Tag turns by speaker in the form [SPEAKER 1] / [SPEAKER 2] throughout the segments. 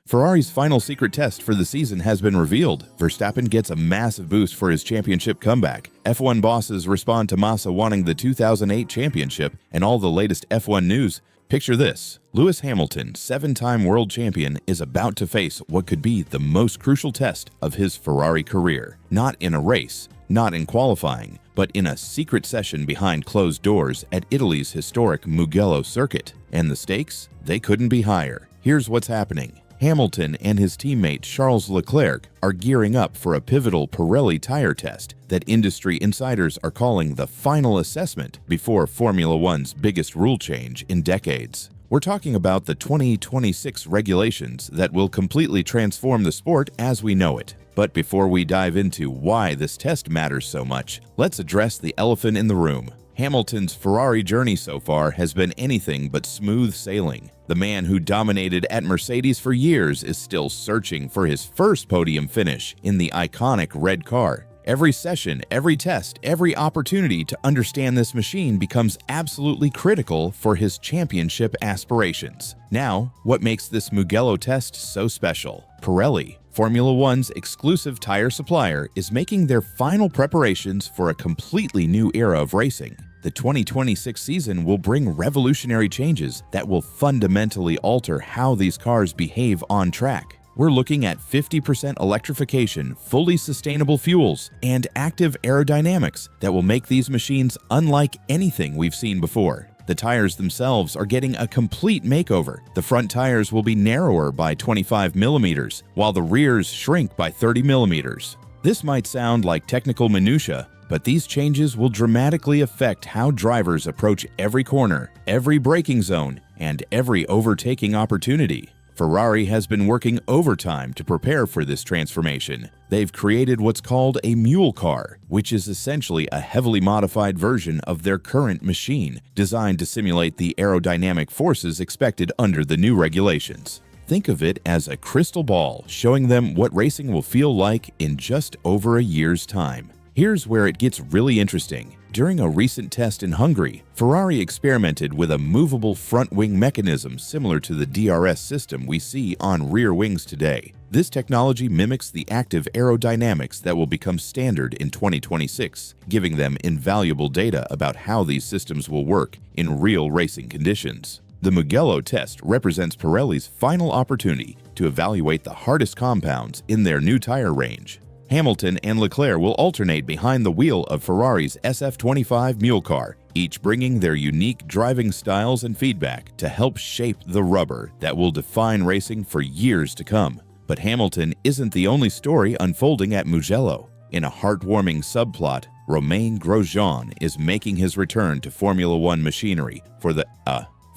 [SPEAKER 1] Ferrari's final secret test for the season has been revealed. Verstappen gets a massive boost for his championship comeback. F1 bosses respond to Massa wanting the 2008 championship, and all the latest F1 news. Picture this. Lewis Hamilton, 7-time world champion, is about to face what could be the most crucial test of his Ferrari career. Not in a race, not in qualifying, but in a secret session behind closed doors at Italy's historic Mugello circuit. And the stakes? They couldn't be higher. Here's what's happening. Hamilton and his teammate Charles Leclerc are gearing up for a pivotal Pirelli tire test that industry insiders are calling the final assessment before Formula One's biggest rule change in decades. We're talking about the 2026 regulations that will completely transform the sport as we know it. But before we dive into why this test matters so much, let's address the elephant in the room. Hamilton's Ferrari journey so far has been anything but smooth sailing. The man who dominated at Mercedes for years is still searching for his first podium finish in the iconic red car. Every session, every test, every opportunity to understand this machine becomes absolutely critical for his championship aspirations. Now, what makes this Mugello test so special? Pirelli, Formula One's exclusive tire supplier, is making their final preparations for a completely new era of racing. The 2026 season will bring revolutionary changes that will fundamentally alter how these cars behave on track. We're looking at 50% electrification, fully sustainable fuels, and active aerodynamics that will make these machines unlike anything we've seen before. The tires themselves are getting a complete makeover. The front tires will be narrower by 25 millimeters, while the rears shrink by 30 millimeters. This might sound like technical minutia, but these changes will dramatically affect how drivers approach every corner, every braking zone, and every overtaking opportunity. Ferrari has been working overtime to prepare for this transformation. They've created what's called a mule car, which is essentially a heavily modified version of their current machine, designed to simulate the aerodynamic forces expected under the new regulations. Think of it as a crystal ball showing them what racing will feel like in just over a year's time. Here's where it gets really interesting. During a recent test in Hungary, Ferrari experimented with a movable front wing mechanism similar to the DRS system we see on rear wings today. This technology mimics the active aerodynamics that will become standard in 2026, giving them invaluable data about how these systems will work in real racing conditions. The Mugello test represents Pirelli's final opportunity to evaluate the hardest compounds in their new tire range. Hamilton and Leclerc will alternate behind the wheel of Ferrari's SF25 mule car, each bringing their unique driving styles and feedback to help shape the rubber that will define racing for years to come. But Hamilton isn't the only story unfolding at Mugello. In a heartwarming subplot, Romain Grosjean is making his return to Formula One machinery for the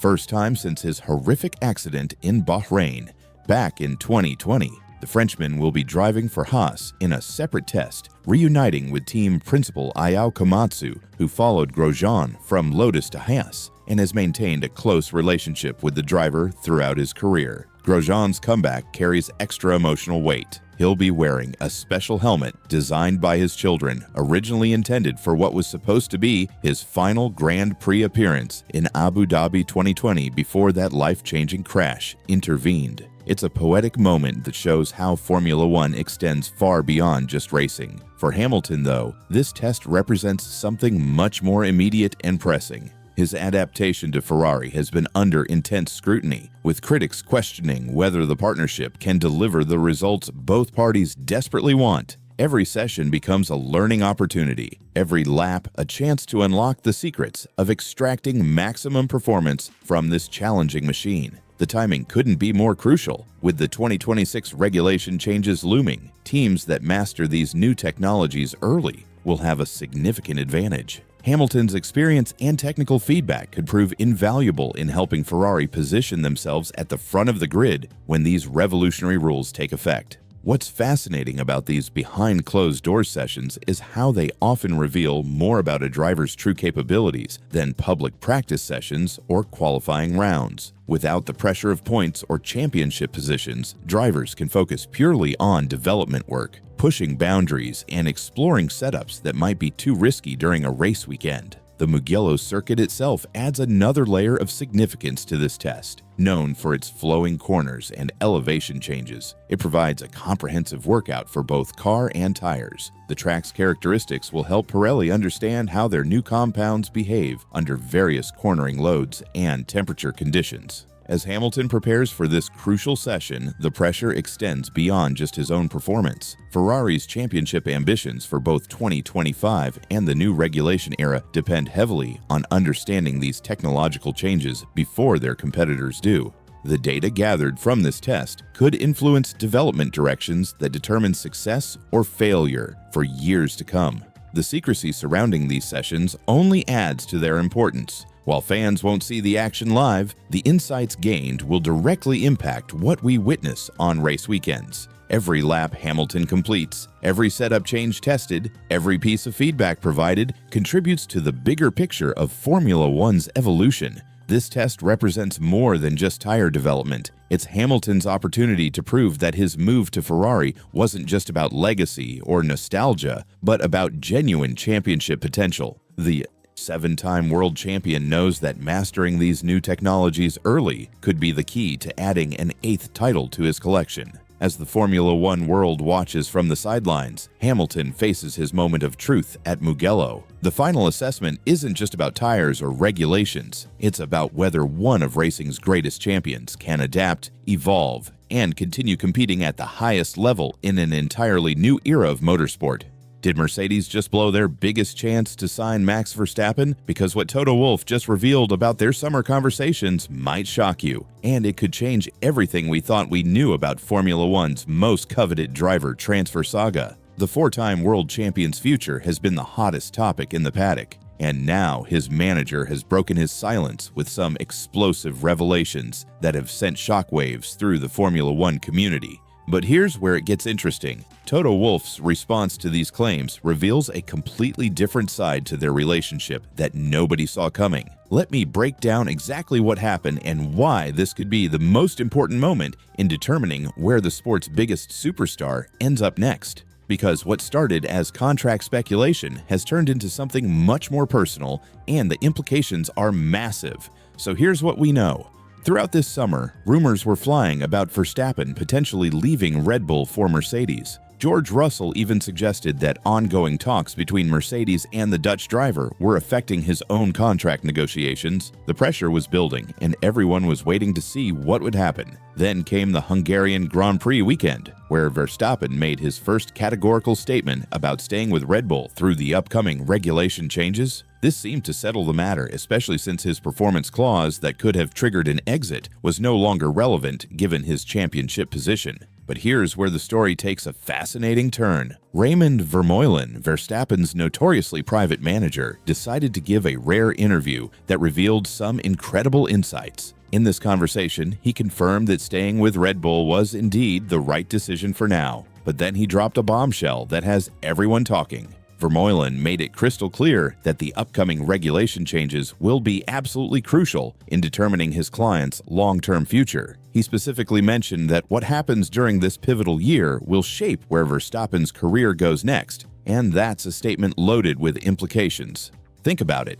[SPEAKER 1] first time since his horrific accident in Bahrain back in 2020. The Frenchman will be driving for Haas in a separate test, reuniting with team principal Ayao Komatsu, who followed Grosjean from Lotus to Haas and has maintained a close relationship with the driver throughout his career. Grosjean's comeback carries extra emotional weight. He'll be wearing a special helmet designed by his children, originally intended for what was supposed to be his final Grand Prix appearance in Abu Dhabi 2020 before that life-changing crash intervened. It's a poetic moment that shows how Formula One extends far beyond just racing. For Hamilton, though, this test represents something much more immediate and pressing. His adaptation to Ferrari has been under intense scrutiny, with critics questioning whether the partnership can deliver the results both parties desperately want. Every session becomes a learning opportunity, every lap a chance to unlock the secrets of extracting maximum performance from this challenging machine. The timing couldn't be more crucial. With the 2026 regulation changes looming, teams that master these new technologies early will have a significant advantage. Hamilton's experience and technical feedback could prove invaluable in helping Ferrari position themselves at the front of the grid when these revolutionary rules take effect. What's fascinating about these behind-closed-doors sessions is how they often reveal more about a driver's true capabilities than public practice sessions or qualifying rounds. Without the pressure of points or championship positions, drivers can focus purely on development work, pushing boundaries and exploring setups that might be too risky during a race weekend. The Mugello circuit itself adds another layer of significance to this test. Known for its flowing corners and elevation changes, it provides a comprehensive workout for both car and tires. The track's characteristics will help Pirelli understand how their new compounds behave under various cornering loads and temperature conditions. As Hamilton prepares for this crucial session, the pressure extends beyond just his own performance. Ferrari's championship ambitions for both 2025 and the new regulation era depend heavily on understanding these technological changes before their competitors do. The data gathered from this test could influence development directions that determine success or failure for years to come. The secrecy surrounding these sessions only adds to their importance. While fans won't see the action live, the insights gained will directly impact what we witness on race weekends. Every lap Hamilton completes, every setup change tested, every piece of feedback provided contributes to the bigger picture of Formula One's evolution. This test represents more than just tire development. It's Hamilton's opportunity to prove that his move to Ferrari wasn't just about legacy or nostalgia, but about genuine championship potential. The seven-time world champion knows that mastering these new technologies early could be the key to adding an 8th title to his collection. As the Formula One world watches from the sidelines, Hamilton faces his moment of truth at Mugello. The final assessment isn't just about tires or regulations. It's about whether one of racing's greatest champions can adapt, evolve, and continue competing at the highest level in an entirely new era of motorsport. Did Mercedes just blow their biggest chance to sign Max Verstappen? Because what Toto Wolff just revealed about their summer conversations might shock you, and it could change everything we thought we knew about Formula One's most coveted driver transfer saga. The four-time world champion's future has been the hottest topic in the paddock, and now his manager has broken his silence with some explosive revelations that have sent shockwaves through the Formula One community. But here's where it gets interesting. Toto Wolff's response to these claims reveals a completely different side to their relationship that nobody saw coming. Let me break down exactly what happened and why this could be the most important moment in determining where the sport's biggest superstar ends up next. Because what started as contract speculation has turned into something much more personal, and the implications are massive. So here's what we know. Throughout this summer, rumors were flying about Verstappen potentially leaving Red Bull for Mercedes. George Russell even suggested that ongoing talks between Mercedes and the Dutch driver were affecting his own contract negotiations. The pressure was building, and everyone was waiting to see what would happen. Then came the Hungarian Grand Prix weekend, where Verstappen made his first categorical statement about staying with Red Bull through the upcoming regulation changes. This seemed to settle the matter, especially since his performance clause that could have triggered an exit was no longer relevant given his championship position. But here's where the story takes a fascinating turn. Raymond Vermeulen, Verstappen's notoriously private manager, decided to give a rare interview that revealed some incredible insights. In this conversation, he confirmed that staying with Red Bull was indeed the right decision for now. But then he dropped a bombshell that has everyone talking. Vermeulen made it crystal clear that the upcoming regulation changes will be absolutely crucial in determining his client's long-term future. He specifically mentioned that what happens during this pivotal year will shape where Verstappen's career goes next, and that's a statement loaded with implications. Think about it.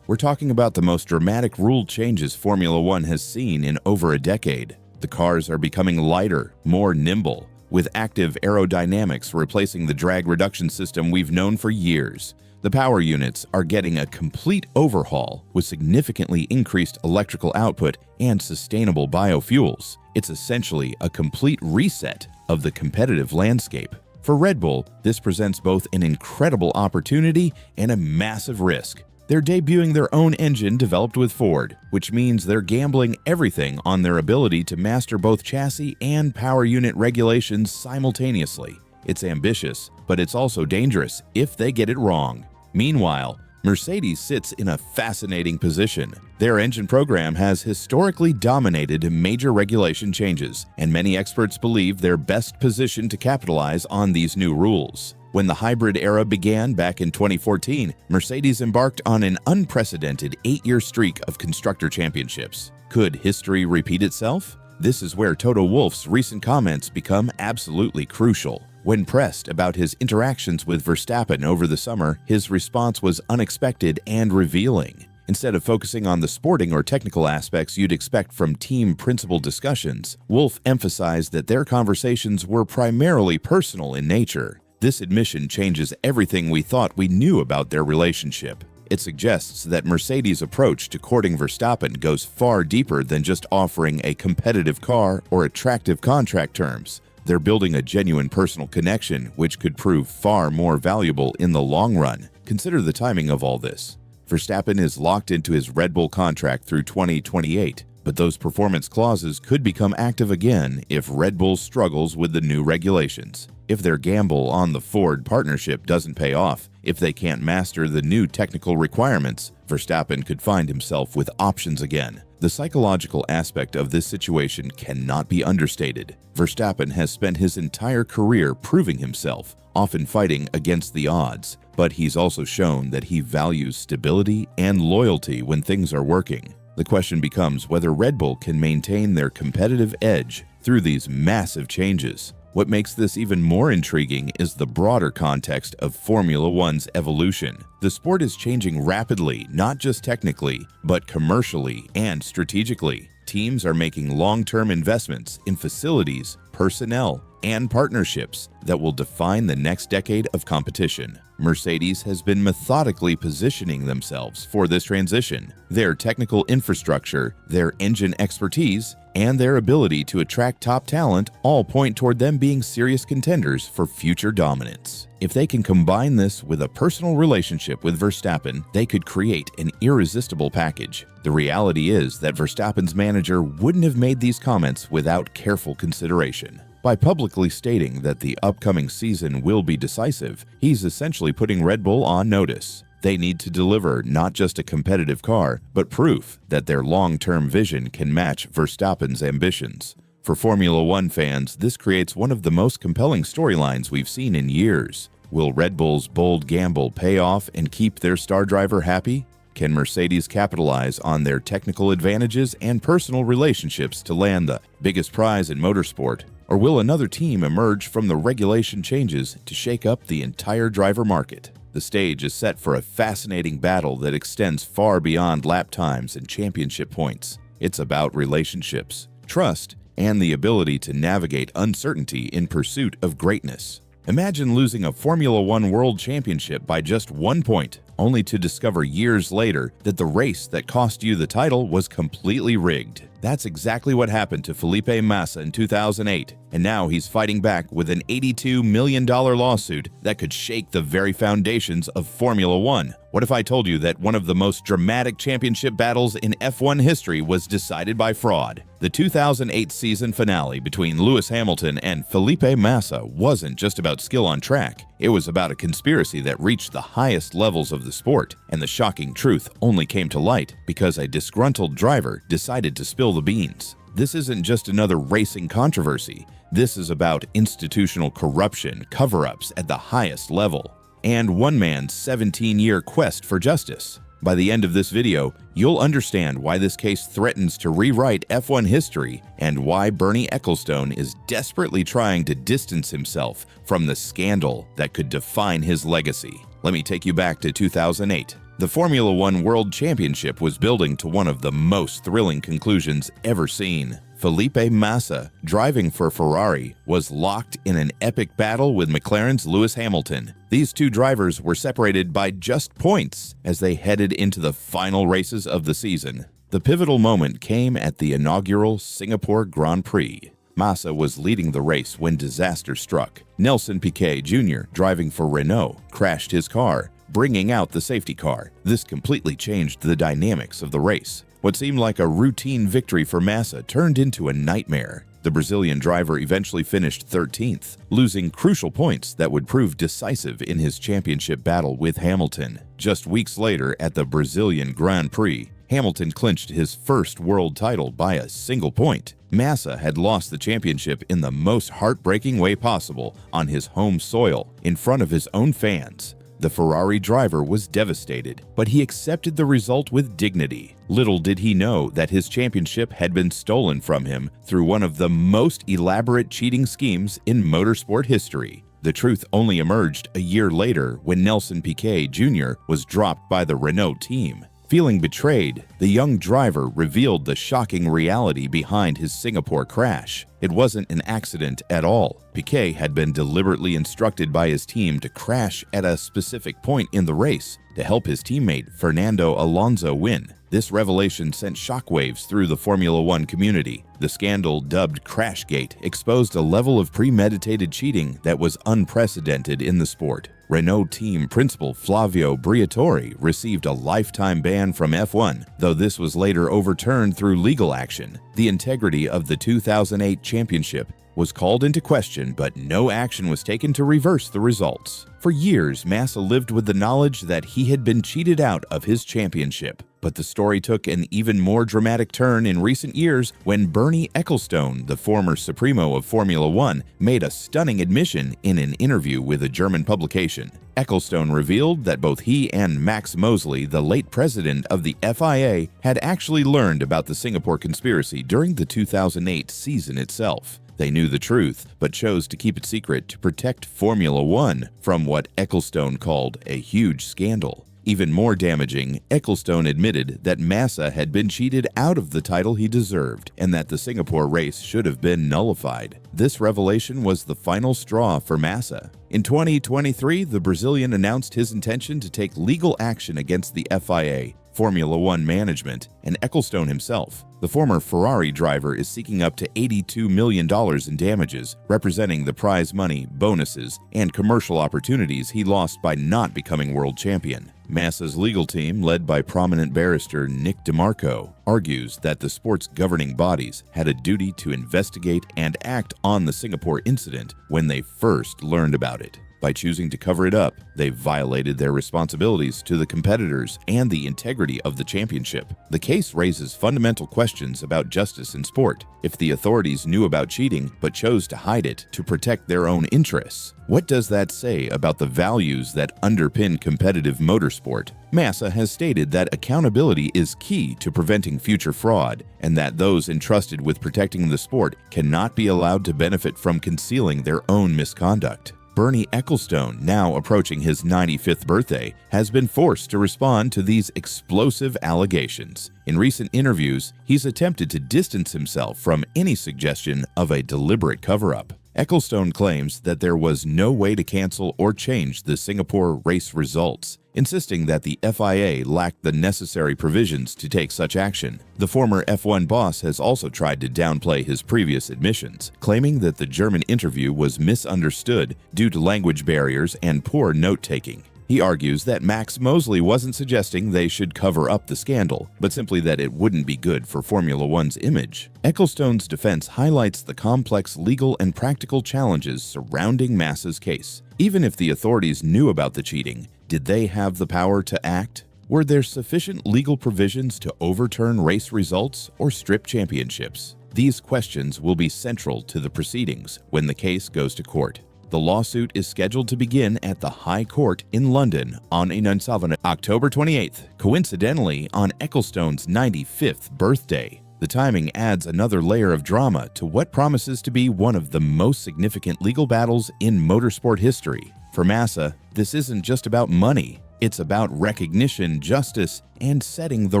[SPEAKER 1] We're talking about the most dramatic rule changes Formula One has seen in over a decade. The cars are becoming lighter, more nimble, with active aerodynamics replacing the drag reduction system we've known for years. The power units are getting a complete overhaul with significantly increased electrical output and sustainable biofuels. It's essentially a complete reset of the competitive landscape. For Red Bull, this presents both an incredible opportunity and a massive risk. They're debuting their own engine developed with Ford, which means they're gambling everything on their ability to master both chassis and power unit regulations simultaneously. It's ambitious, but it's also dangerous if they get it wrong. Meanwhile, Mercedes sits in a fascinating position. Their engine program has historically dominated major regulation changes, and many experts believe they're best positioned to capitalize on these new rules. When the hybrid era began back in 2014, Mercedes embarked on an unprecedented 8-year streak of constructor championships. Could history repeat itself? This is where Toto Wolff's recent comments become absolutely crucial. When pressed about his interactions with Verstappen over the summer, his response was unexpected and revealing. Instead of focusing on the sporting or technical aspects you'd expect from team principal discussions, Wolff emphasized that their conversations were primarily personal in nature. This admission changes everything we thought we knew about their relationship. It suggests that Mercedes' approach to courting Verstappen goes far deeper than just offering a competitive car or attractive contract terms. They're building a genuine personal connection, which could prove far more valuable in the long run. Consider the timing of all this. Verstappen is locked into his Red Bull contract through 2028, but those performance clauses could become active again if Red Bull struggles with the new regulations. If their gamble on the Ford partnership doesn't pay off, if they can't master the new technical requirements, Verstappen could find himself with options again. The psychological aspect of this situation cannot be understated. Verstappen has spent his entire career proving himself, often fighting against the odds, but he's also shown that he values stability and loyalty when things are working. The question becomes whether Red Bull can maintain their competitive edge through these massive changes. What makes this even more intriguing is the broader context of Formula One's evolution. The sport is changing rapidly, not just technically, but commercially and strategically. Teams are making long-term investments in facilities, personnel, and partnerships that will define the next decade of competition. Mercedes has been methodically positioning themselves for this transition. Their technical infrastructure, their engine expertise, and their ability to attract top talent all point toward them being serious contenders for future dominance. If they can combine this with a personal relationship with Verstappen, they could create an irresistible package. The reality is that Verstappen's manager wouldn't have made these comments without careful consideration. By publicly stating that the upcoming season will be decisive, he's essentially putting Red Bull on notice. They need to deliver not just a competitive car, but proof that their long-term vision can match Verstappen's ambitions. For Formula One fans, this creates one of the most compelling storylines we've seen in years. Will Red Bull's bold gamble pay off and keep their star driver happy? Can Mercedes capitalize on their technical advantages and personal relationships to land the biggest prize in motorsport? Or will another team emerge from the regulation changes to shake up the entire driver market? The stage is set for a fascinating battle that extends far beyond lap times and championship points. It's about relationships, trust, and the ability to navigate uncertainty in pursuit of greatness. Imagine losing a Formula One World Championship by just 1 point, only to discover years later that the race that cost you the title was completely rigged. That's exactly what happened to Felipe Massa in 2008, and now he's fighting back with an $82 million lawsuit that could shake the very foundations of Formula One. What if I told you that one of the most dramatic championship battles in F1 history was decided by fraud? The 2008 season finale between Lewis Hamilton and Felipe Massa wasn't just about skill on track. It was about a conspiracy that reached the highest levels of the sport, and the shocking truth only came to light because a disgruntled driver decided to spill the beans. This isn't just another racing controversy. This is about institutional corruption, cover-ups at the highest level, and one man's 17-year quest for justice. By the end of this video, you'll understand why this case threatens to rewrite F1 history and why Bernie Ecclestone is desperately trying to distance himself from the scandal that could define his legacy. Let me take you back to 2008. The Formula One World Championship was building to one of the most thrilling conclusions ever seen. Felipe Massa, driving for Ferrari, was locked in an epic battle with McLaren's Lewis Hamilton. These two drivers were separated by just points as they headed into the final races of the season. The pivotal moment came at the inaugural Singapore Grand Prix. Massa was leading the race when disaster struck. Nelson Piquet Jr., driving for Renault, crashed his car, bringing out the safety car. This completely changed the dynamics of the race. What seemed like a routine victory for Massa turned into a nightmare. The Brazilian driver eventually finished 13th, losing crucial points that would prove decisive in his championship battle with Hamilton. Just weeks later, at the Brazilian Grand Prix, Hamilton clinched his first world title by a single point. Massa had lost the championship in the most heartbreaking way possible on his home soil, in front of his own fans. The Ferrari driver was devastated, but he accepted the result with dignity. Little did he know that his championship had been stolen from him through one of the most elaborate cheating schemes in motorsport history. The truth only emerged a year later when Nelson Piquet Jr. was dropped by the Renault team. Feeling betrayed, the young driver revealed the shocking reality behind his Singapore crash. It wasn't an accident at all. Piquet had been deliberately instructed by his team to crash at a specific point in the race to help his teammate Fernando Alonso win. This revelation sent shockwaves through the Formula One community. The scandal, dubbed Crashgate, exposed a level of premeditated cheating that was unprecedented in the sport. Renault team principal Flavio Briatore received a lifetime ban from F1, though this was later overturned through legal action. The integrity of the 2008 championship was called into question, but no action was taken to reverse the results. For years, Massa lived with the knowledge that he had been cheated out of his championship. But the story took an even more dramatic turn in recent years when Bernie Ecclestone, the former Supremo of Formula One, made a stunning admission in an interview with a German publication. Ecclestone revealed that both he and Max Mosley, the late president of the FIA, had actually learned about the Singapore conspiracy during the 2008 season itself. They knew the truth, but chose to keep it secret to protect Formula One from what Ecclestone called a huge scandal. Even more damaging, Ecclestone admitted that Massa had been cheated out of the title he deserved and that the Singapore race should have been nullified. This revelation was the final straw for Massa. In 2023, the Brazilian announced his intention to take legal action against the FIA, Formula One management, and Ecclestone himself. The former Ferrari driver is seeking up to $82 million in damages, representing the prize money, bonuses, and commercial opportunities he lost by not becoming world champion. Massa's legal team, led by prominent barrister Nick DeMarco, argues that the sport's governing bodies had a duty to investigate and act on the Singapore incident when they first learned about it. By choosing to cover it up, they violated their responsibilities to the competitors and the integrity of the championship. The case raises fundamental questions about justice in sport. If the authorities knew about cheating but chose to hide it to protect their own interests, what does that say about the values that underpin competitive motorsport? Massa has stated that accountability is key to preventing future fraud, and that those entrusted with protecting the sport cannot be allowed to benefit from concealing their own misconduct. Bernie Ecclestone, now approaching his 95th birthday, has been forced to respond to these explosive allegations. In recent interviews, he's attempted to distance himself from any suggestion of a deliberate cover-up. Ecclestone claims that there was no way to cancel or change the Singapore race results, insisting that the FIA lacked the necessary provisions to take such action. The former F1 boss has also tried to downplay his previous admissions, claiming that the German interview was misunderstood due to language barriers and poor note-taking. He argues that Max Mosley wasn't suggesting they should cover up the scandal, but simply that it wouldn't be good for Formula One's image. Ecclestone's defense highlights the complex legal and practical challenges surrounding Massa's case. Even if the authorities knew about the cheating, did they have the power to act? Were there sufficient legal provisions to overturn race results or strip championships? These questions will be central to the proceedings when the case goes to court. The lawsuit is scheduled to begin at the High Court in London on October 28th, coincidentally on Ecclestone's 95th birthday. The timing adds another layer of drama to what promises to be one of the most significant legal battles in motorsport history. For Massa, this isn't just about money. It's about recognition, justice, and setting the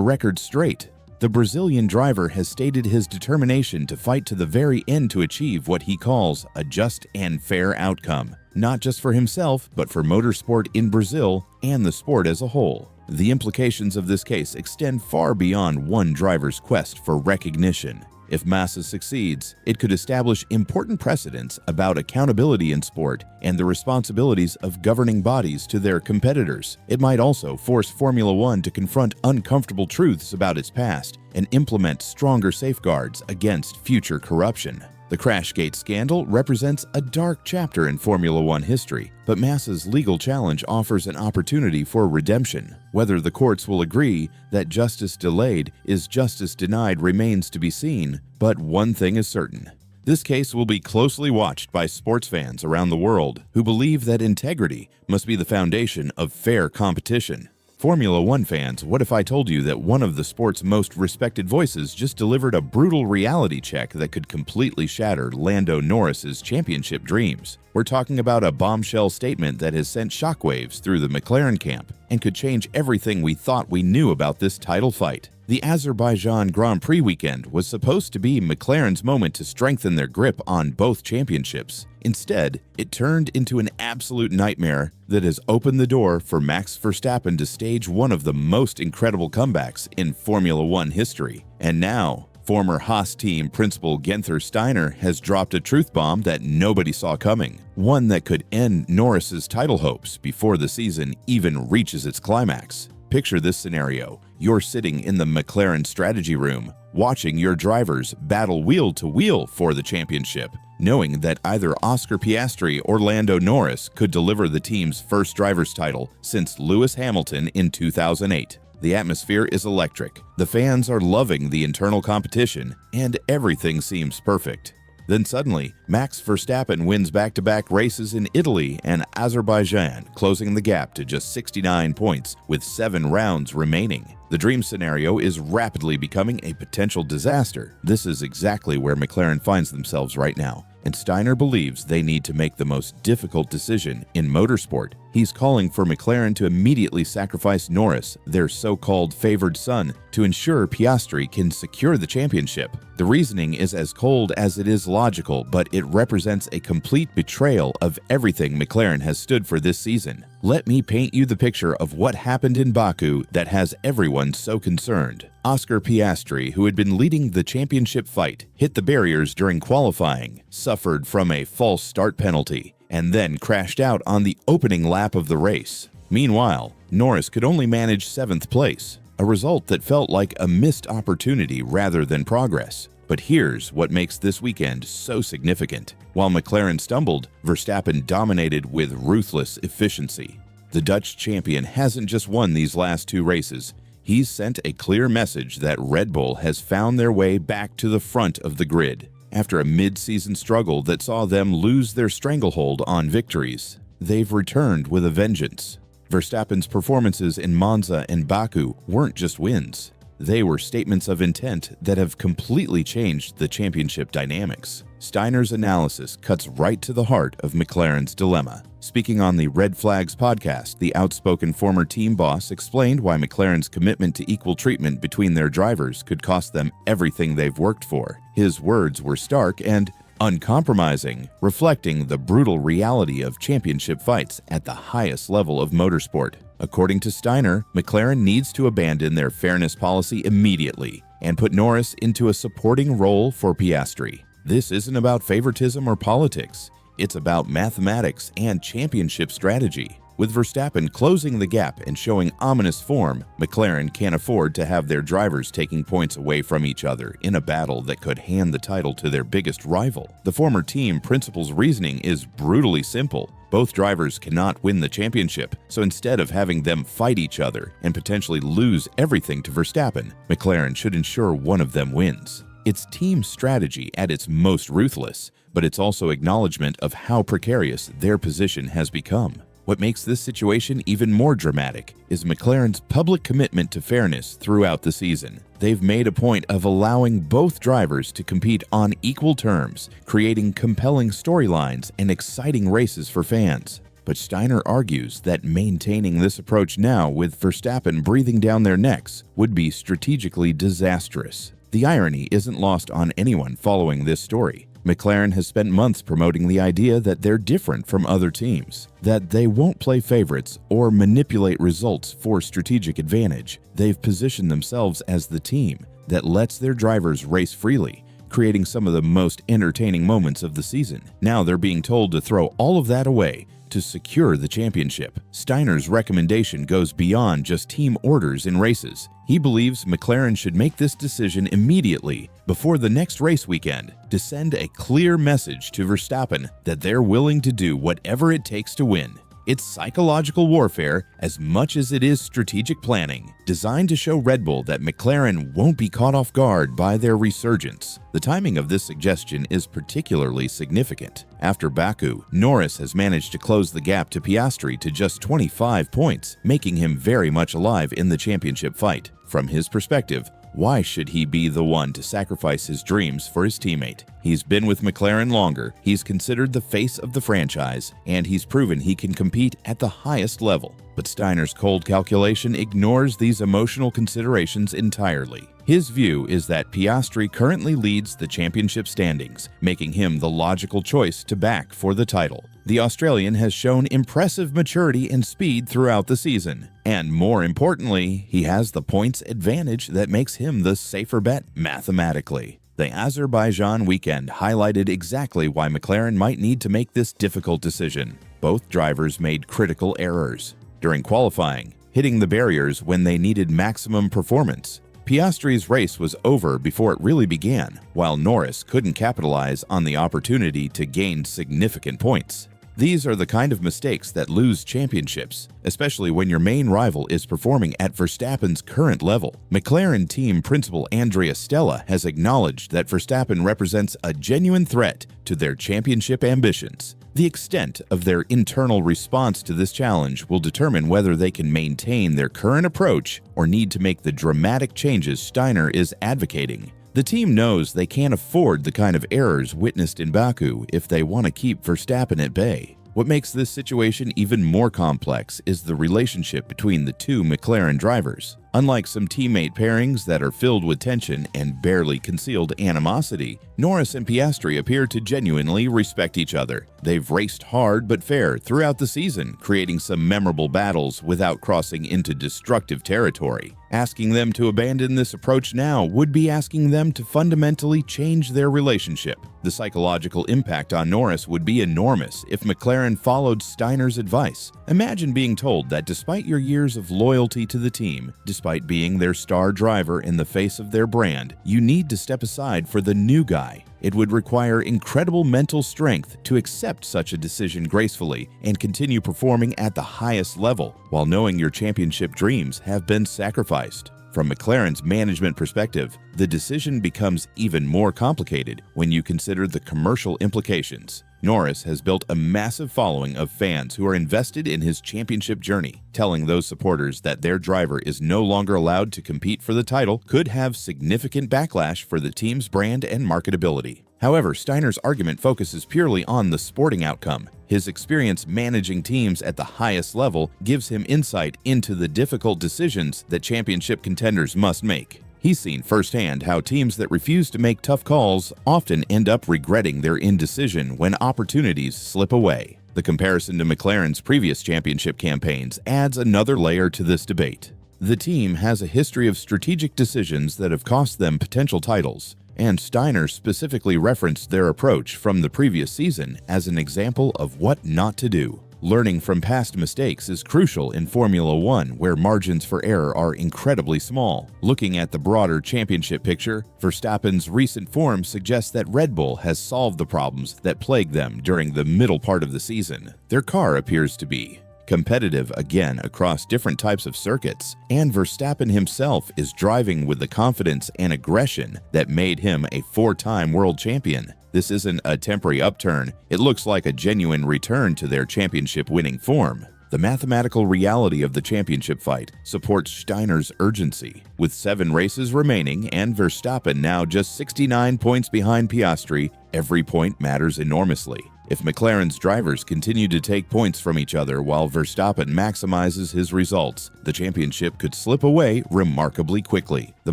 [SPEAKER 1] record straight. The Brazilian driver has stated his determination to fight to the very end to achieve what he calls a just and fair outcome, not just for himself, but for motorsport in Brazil and the sport as a whole. The implications of this case extend far beyond one driver's quest for recognition. If Massa succeeds, it could establish important precedents about accountability in sport and the responsibilities of governing bodies to their competitors. It might also force Formula One to confront uncomfortable truths about its past and implement stronger safeguards against future corruption. The Crashgate scandal represents a dark chapter in Formula One history, but Massa's legal challenge offers an opportunity for redemption. Whether the courts will agree that justice delayed is justice denied remains to be seen, but one thing is certain. This case will be closely watched by sports fans around the world who believe that integrity must be the foundation of fair competition. Formula One fans, what if I told you that one of the sport's most respected voices just delivered a brutal reality check that could completely shatter Lando Norris's championship dreams? We're talking about a bombshell statement that has sent shockwaves through the McLaren camp and could change everything we thought we knew about this title fight. The Azerbaijan Grand Prix weekend was supposed to be McLaren's moment to strengthen their grip on both championships. Instead, it turned into an absolute nightmare that has opened the door for Max Verstappen to stage one of the most incredible comebacks in Formula One history. And now, former Haas team principal Guenther Steiner has dropped a truth bomb that nobody saw coming, one that could end Norris's title hopes before the season even reaches its climax. Picture this scenario. You're sitting in the McLaren strategy room, watching your drivers battle wheel to wheel for the championship, knowing that either Oscar Piastri or Lando Norris could deliver the team's first driver's title since Lewis Hamilton in 2008. The atmosphere is electric, the fans are loving the internal competition, and everything seems perfect. Then suddenly, Max Verstappen wins back-to-back races in Italy and Azerbaijan, closing the gap to just 69 points with 7 rounds remaining. The dream scenario is rapidly becoming a potential disaster. This is exactly where McLaren finds themselves right now, and Steiner believes they need to make the most difficult decision in motorsport. He's calling for McLaren to immediately sacrifice Norris, their so-called favored son, to ensure Piastri can secure the championship. The reasoning is as cold as it is logical, but it represents a complete betrayal of everything McLaren has stood for this season. Let me paint you the picture of what happened in Baku that has everyone so concerned. Oscar Piastri, who had been leading the championship fight, hit the barriers during qualifying, suffered from a false start penalty, and then crashed out on the opening lap of the race. Meanwhile, Norris could only manage 7th place, a result that felt like a missed opportunity rather than progress. But here's what makes this weekend so significant. While McLaren stumbled, Verstappen dominated with ruthless efficiency. The Dutch champion hasn't just won these last 2 races, he's sent a clear message that Red Bull has found their way back to the front of the grid. After a mid-season struggle that saw them lose their stranglehold on victories, they've returned with a vengeance. Verstappen's performances in Monza and Baku weren't just wins. They were statements of intent that have completely changed the championship dynamics. Steiner's analysis cuts right to the heart of McLaren's dilemma. Speaking on the Red Flags podcast, the outspoken former team boss explained why McLaren's commitment to equal treatment between their drivers could cost them everything they've worked for. His words were stark and uncompromising, reflecting the brutal reality of championship fights at the highest level of motorsport. According to Steiner, McLaren needs to abandon their fairness policy immediately and put Norris into a supporting role for Piastri. This isn't about favoritism or politics. It's about mathematics and championship strategy. With Verstappen closing the gap and showing ominous form, McLaren can't afford to have their drivers taking points away from each other in a battle that could hand the title to their biggest rival. The former team principal's reasoning is brutally simple. Both drivers cannot win the championship, so instead of having them fight each other and potentially lose everything to Verstappen, McLaren should ensure one of them wins. It's team strategy at its most ruthless, but it's also acknowledgement of how precarious their position has become. What makes this situation even more dramatic is McLaren's public commitment to fairness throughout the season. They've made a point of allowing both drivers to compete on equal terms, creating compelling storylines and exciting races for fans. But Steiner argues that maintaining this approach now with Verstappen breathing down their necks would be strategically disastrous. The irony isn't lost on anyone following this story. McLaren has spent months promoting the idea that they're different from other teams, that they won't play favorites or manipulate results for strategic advantage. They've positioned themselves as the team that lets their drivers race freely, creating some of the most entertaining moments of the season. Now they're being told to throw all of that away to secure the championship. Steiner's recommendation goes beyond just team orders in races. He believes McLaren should make this decision immediately before the next race weekend to send a clear message to Verstappen that they're willing to do whatever it takes to win. It's psychological warfare as much as it is strategic planning, designed to show Red Bull that McLaren won't be caught off guard by their resurgence. The timing of this suggestion is particularly significant. After Baku, Norris has managed to close the gap to Piastri to just 25 points, making him very much alive in the championship fight. From his perspective, why should he be the one to sacrifice his dreams for his teammate? He's been with McLaren longer, he's considered the face of the franchise, and he's proven he can compete at the highest level. But Steiner's cold calculation ignores these emotional considerations entirely. His view is that Piastri currently leads the championship standings, making him the logical choice to back for the title. The Australian has shown impressive maturity and speed throughout the season. And more importantly, he has the points advantage that makes him the safer bet mathematically. The Azerbaijan weekend highlighted exactly why McLaren might need to make this difficult decision. Both drivers made critical errors. During qualifying, hitting the barriers when they needed maximum performance. Piastri's race was over before it really began, while Norris couldn't capitalize on the opportunity to gain significant points. These are the kind of mistakes that lose championships, especially when your main rival is performing at Verstappen's current level. McLaren team principal Andrea Stella has acknowledged that Verstappen represents a genuine threat to their championship ambitions. The extent of their internal response to this challenge will determine whether they can maintain their current approach or need to make the dramatic changes Steiner is advocating. The team knows they can't afford the kind of errors witnessed in Baku if they want to keep Verstappen at bay. What makes this situation even more complex is the relationship between the two McLaren drivers. Unlike some teammate pairings that are filled with tension and barely concealed animosity, Norris and Piastri appear to genuinely respect each other. They've raced hard but fair throughout the season, creating some memorable battles without crossing into destructive territory. Asking them to abandon this approach now would be asking them to fundamentally change their relationship. The psychological impact on Norris would be enormous if McLaren followed Steiner's advice. Imagine being told that despite your years of loyalty to the team, despite being their star driver in the face of their brand, you need to step aside for the new guy. It would require incredible mental strength to accept such a decision gracefully and continue performing at the highest level while knowing your championship dreams have been sacrificed. From McLaren's management perspective, the decision becomes even more complicated when you consider the commercial implications. Norris has built a massive following of fans who are invested in his championship journey. Telling those supporters that their driver is no longer allowed to compete for the title could have significant backlash for the team's brand and marketability. However, Steiner's argument focuses purely on the sporting outcome. His experience managing teams at the highest level gives him insight into the difficult decisions that championship contenders must make. He's seen firsthand how teams that refuse to make tough calls often end up regretting their indecision when opportunities slip away. The comparison to McLaren's previous championship campaigns adds another layer to this debate. The team has a history of strategic decisions that have cost them potential titles, and Steiner specifically referenced their approach from the previous season as an example of what not to do. Learning from past mistakes is crucial in Formula One, where margins for error are incredibly small. Looking at the broader championship picture, Verstappen's recent form suggests that Red Bull has solved the problems that plagued them during the middle part of the season. Their car appears to be competitive again across different types of circuits, and Verstappen himself is driving with the confidence and aggression that made him a four-time world champion. This isn't a temporary upturn, it looks like a genuine return to their championship-winning form. The mathematical reality of the championship fight supports Steiner's urgency. With 7 races remaining and Verstappen now just 69 points behind Piastri, every point matters enormously. If McLaren's drivers continue to take points from each other while Verstappen maximizes his results, the championship could slip away remarkably quickly. The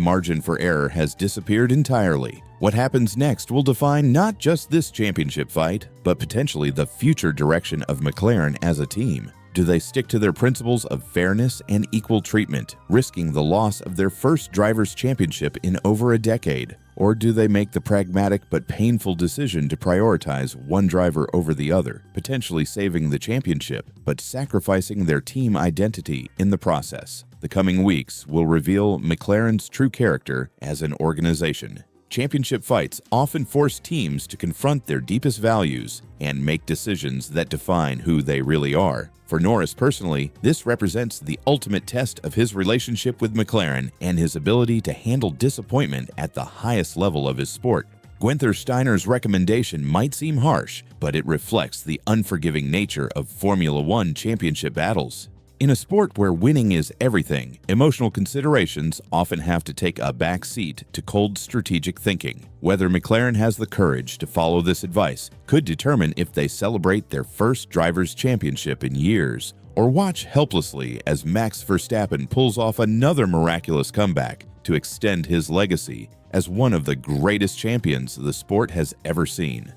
[SPEAKER 1] margin for error has disappeared entirely. What happens next will define not just this championship fight, but potentially the future direction of McLaren as a team. Do they stick to their principles of fairness and equal treatment, risking the loss of their first drivers' championship in over a decade? Or do they make the pragmatic but painful decision to prioritize one driver over the other, potentially saving the championship, but sacrificing their team identity in the process? The coming weeks will reveal McLaren's true character as an organization. Championship fights often force teams to confront their deepest values and make decisions that define who they really are. For Norris personally, this represents the ultimate test of his relationship with McLaren and his ability to handle disappointment at the highest level of his sport. Guenther Steiner's recommendation might seem harsh, but it reflects the unforgiving nature of Formula One championship battles. In a sport where winning is everything, emotional considerations often have to take a back seat to cold strategic thinking. Whether McLaren has the courage to follow this advice could determine if they celebrate their first drivers' championship in years, or watch helplessly as Max Verstappen pulls off another miraculous comeback to extend his legacy as one of the greatest champions the sport has ever seen.